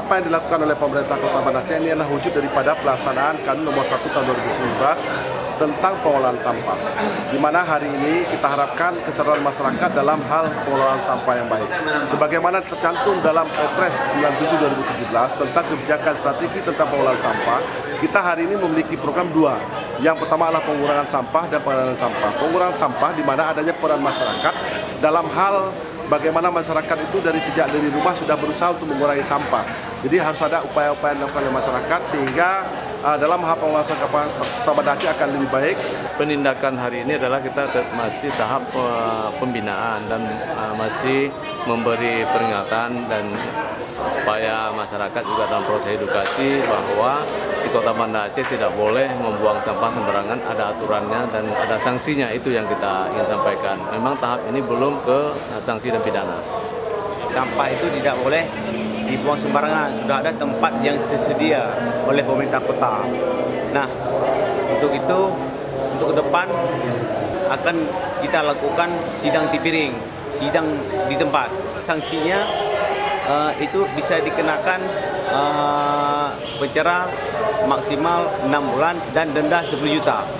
apa yang dilakukan oleh pemerintah Kota Banda Aceh ini adalah wujud daripada pelaksanaan Kanun Nomor 1 Tahun 2019 tentang pengelolaan sampah, di mana hari ini kita harapkan kesadaran masyarakat dalam hal pengelolaan sampah yang baik. Sebagaimana tercantum dalam Kepres 97/2017 tentang kebijakan strategi tentang pengelolaan sampah, kita hari ini memiliki program dua. Yang pertama adalah pengurangan sampah dan pengelolaan sampah. Pengurangan sampah di mana adanya peran masyarakat dalam hal bagaimana masyarakat itu dari rumah sudah berusaha untuk mengurangi sampah. Jadi harus ada upaya-upaya yang dilakukan oleh masyarakat sehingga dalam hal pengelolaan sampah Kota Banda Aceh akan lebih baik. Penindakan hari ini adalah kita masih tahap pembinaan dan masih memberi peringatan dan supaya masyarakat juga dalam proses edukasi bahwa di Kota Banda Aceh tidak boleh membuang sampah sembarangan, ada aturannya dan ada sanksinya, itu yang kita ingin sampaikan. Memang tahap ini belum ke sanksi dan pidana. Sampah itu tidak boleh dibuang sembarangan, sudah ada tempat yang tersedia oleh pemerintah kota. Nah, untuk itu, untuk ke depan akan kita lakukan sidang tipiring, sidang di tempat. Sanksinya itu bisa dikenakan penjara maksimal 6 bulan dan denda 10 juta.